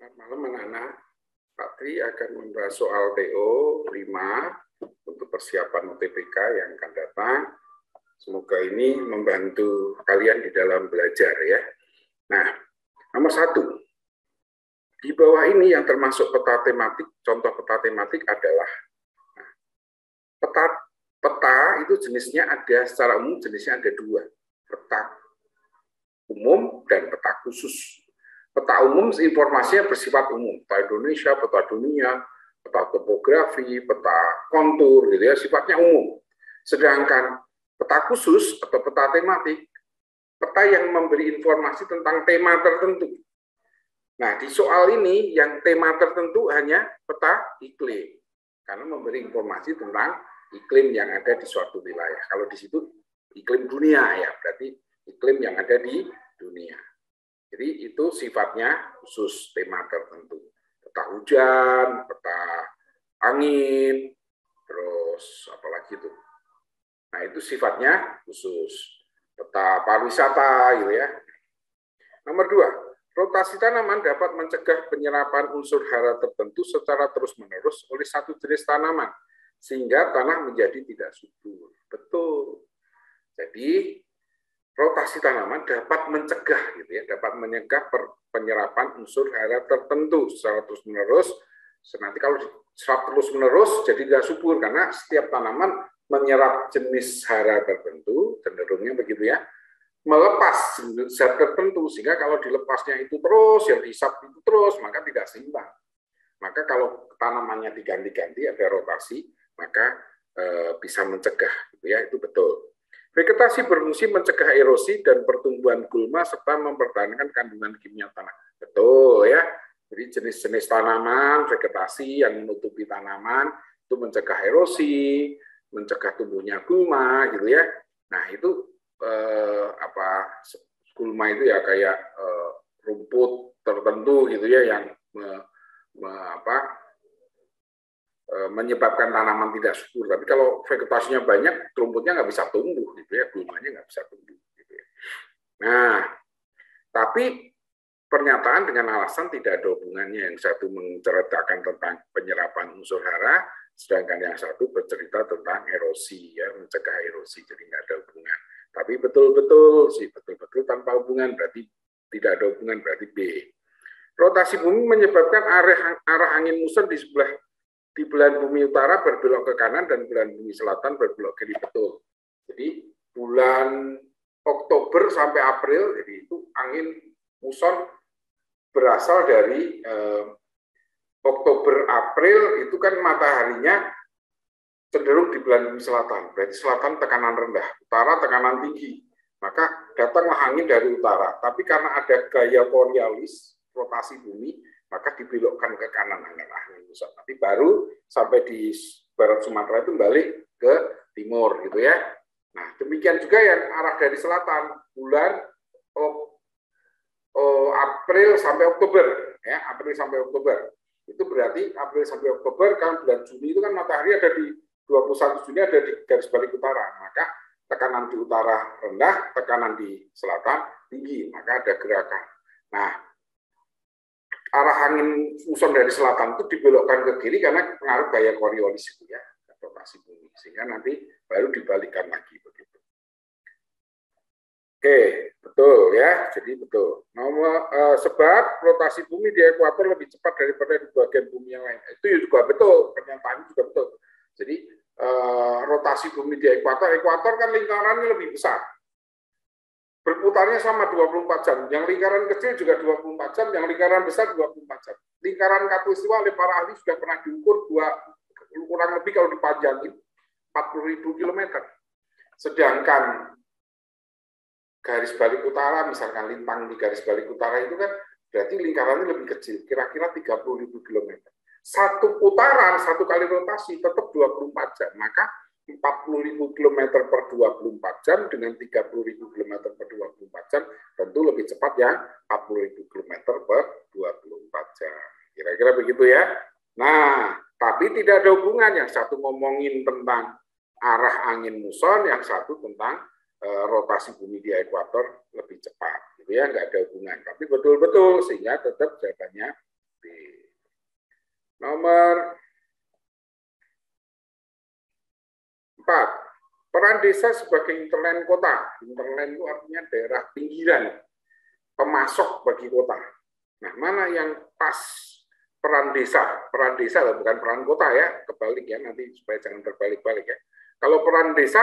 Selamat malam anak-anak. Pak Tri akan membahas soal TO 5 untuk persiapan UTBK yang akan datang. Semoga ini membantu kalian di dalam belajar ya. Nah, nomor 1. Di bawah ini yang termasuk peta tematik, contoh peta tematik adalah peta itu jenisnya ada, secara umum jenisnya ada 2. Peta umum dan peta khusus. Peta umum informasinya bersifat umum, peta Indonesia, peta dunia, peta topografi, peta kontur, gitu ya, sifatnya umum. Sedangkan peta khusus atau peta tematik, peta yang memberi informasi tentang tema tertentu. Nah, di soal ini yang tema tertentu hanya peta iklim, karena memberi informasi tentang iklim yang ada di suatu wilayah. Kalau di situ iklim dunia ya, berarti iklim yang ada di dunia. Jadi itu sifatnya khusus tema tertentu. Peta hujan, peta angin, terus apalagi itu. Nah itu sifatnya khusus. Peta pariwisata gitu ya. Nomor 2, rotasi tanaman dapat mencegah penyerapan unsur hara tertentu secara terus-menerus oleh satu jenis tanaman, sehingga tanah menjadi tidak subur. Betul. Jadi rotasi tanaman dapat mencegah gitu ya, dapat menyegah penyerapan unsur hara tertentu secara terus-menerus. Nanti kalau diserap terus-menerus jadi tidak subur karena setiap tanaman menyerap jenis hara tertentu, cenderungnya begitu ya, melepas zat tertentu, sehingga kalau dilepasnya itu terus, yang dihisap itu terus, maka tidak seimbang. Maka kalau tanamannya diganti-ganti, ada rotasi, maka bisa mencegah, gitu ya, itu betul. Vegetasi berfungsi mencegah erosi dan pertumbuhan gulma serta mempertahankan kandungan kimia tanah. Betul ya. Jadi jenis-jenis tanaman, vegetasi yang menutupi tanaman itu mencegah erosi, mencegah tumbuhnya gulma, gitu ya. Nah itu gulma itu ya kayak rumput tertentu gitu ya yang menyebabkan tanaman tidak subur. Tapi kalau vegetasinya banyak, rumputnya nggak bisa tumbuh, gitu ya, gulmanya nggak bisa tumbuh. Gitu ya. Nah, tapi pernyataan dengan alasan tidak ada hubungannya. Yang satu menceritakan tentang penyerapan unsur hara, sedangkan yang satu bercerita tentang erosi, ya, mencegah erosi. Jadi nggak ada hubungan. Tapi betul-betul sih, betul-betul tanpa hubungan berarti tidak ada hubungan, berarti B. Rotasi bumi menyebabkan arah angin muson di belahan bumi utara berbelok ke kanan dan belahan bumi selatan berbelok ke kiri. Betul. Jadi bulan Oktober sampai April, jadi itu angin muson berasal dari Oktober April itu kan mataharinya cenderung di belahan bumi selatan. Berarti selatan tekanan rendah, utara tekanan tinggi. Maka datanglah angin dari utara. Tapi karena ada gaya Coriolis, rotasi bumi, maka dibelokkan ke kanan angin muson. Nanti baru sampai di barat Sumatera itu balik ke timur gitu ya. Nah, demikian juga yang arah dari selatan, bulan April sampai Oktober ya, April sampai Oktober. Itu berarti April sampai Oktober kan bulan Juni itu kan matahari ada di 21 Juni ada di garis balik utara. Maka tekanan di utara rendah, tekanan di selatan tinggi, maka ada gerakan. Nah, arah angin muson dari selatan itu dibelokkan ke kiri karena pengaruh gaya Coriolis itu ya, rotasi bumi, sehingga nanti baru dibalikkan lagi begitu. Oke, betul ya, jadi betul. Sebab rotasi bumi di ekuator lebih cepat daripada di bagian bumi yang lain. Itu juga betul, pernyataan juga betul. Jadi rotasi bumi di ekuator kan lingkarannya lebih besar. Berputarnya sama 24 jam. Yang lingkaran kecil juga 24 jam, yang lingkaran besar 24 jam. Lingkaran khatulistiwa oleh para ahli sudah pernah diukur kurang lebih kalau dipanjangin 40.000 km. Sedangkan garis balik utara, misalkan lintang di garis balik utara itu kan berarti lingkarannya lebih kecil, kira-kira 30.000 km. Satu putaran, satu kali rotasi tetap 24 jam. Maka 40.000 km per 24 jam dengan 30.000 km per 24 jam tentu lebih cepat yang 40.000 km per 24 jam. Kira-kira begitu ya. Nah, tapi tidak ada hubungan. Yang satu ngomongin tentang arah angin muson, yang satu tentang rotasi bumi di ekuator lebih cepat. Gitu ya, nggak ada hubungan. Tapi betul-betul sehingga tetap jawabannya Nomor 4, peran desa sebagai hinterland kota. Hinterland itu artinya daerah pinggiran, pemasok bagi kota. Nah, mana yang pas peran desa? Peran desa bukan peran kota ya, kebalik ya, nanti supaya jangan terbalik-balik ya. Kalau peran desa,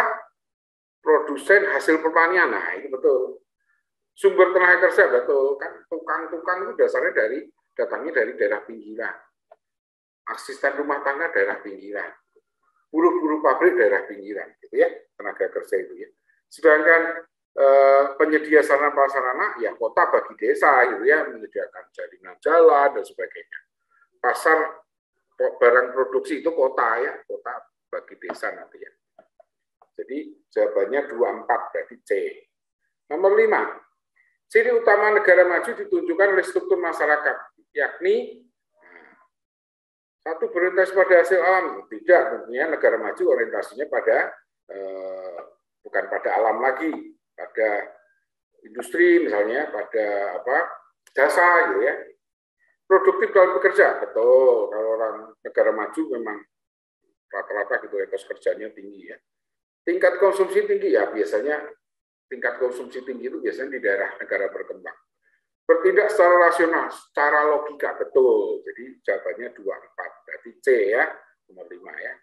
produsen hasil pertanian, nah itu betul. Sumber tenaga kerja, betul. Kan tukang-tukang itu dasarnya datangnya dari daerah pinggiran. Asisten rumah tangga daerah pinggiran. Buruh-buruh pabrik daerah pinggiran, gitu ya, tenaga kerja itu ya. Sedangkan penyedia sarana prasarana ya kota bagi desa gitu ya, menyediakan jaringan jalan dan sebagainya. Pasar barang produksi itu kota ya, kota bagi desa nanti ya. Jadi jawabannya 24 berarti C. Nomor 5, ciri utama negara maju ditunjukkan oleh struktur masyarakat, yakni 1, berorientasi pada hasil alam. Tidak, tentunya negara maju orientasinya pada bukan pada alam lagi, pada industri misalnya, pada jasa gitu ya. Produktif dalam bekerja, betul. Kalau orang negara maju memang rata-rata gitu etos kerjanya tinggi ya. Tingkat konsumsi tinggi ya, biasanya tingkat konsumsi tinggi itu biasanya di daerah negara berkembang. Bertindak secara rasional, secara logika, betul. Jadi jawabannya 24, berarti C ya, nomor 5 ya.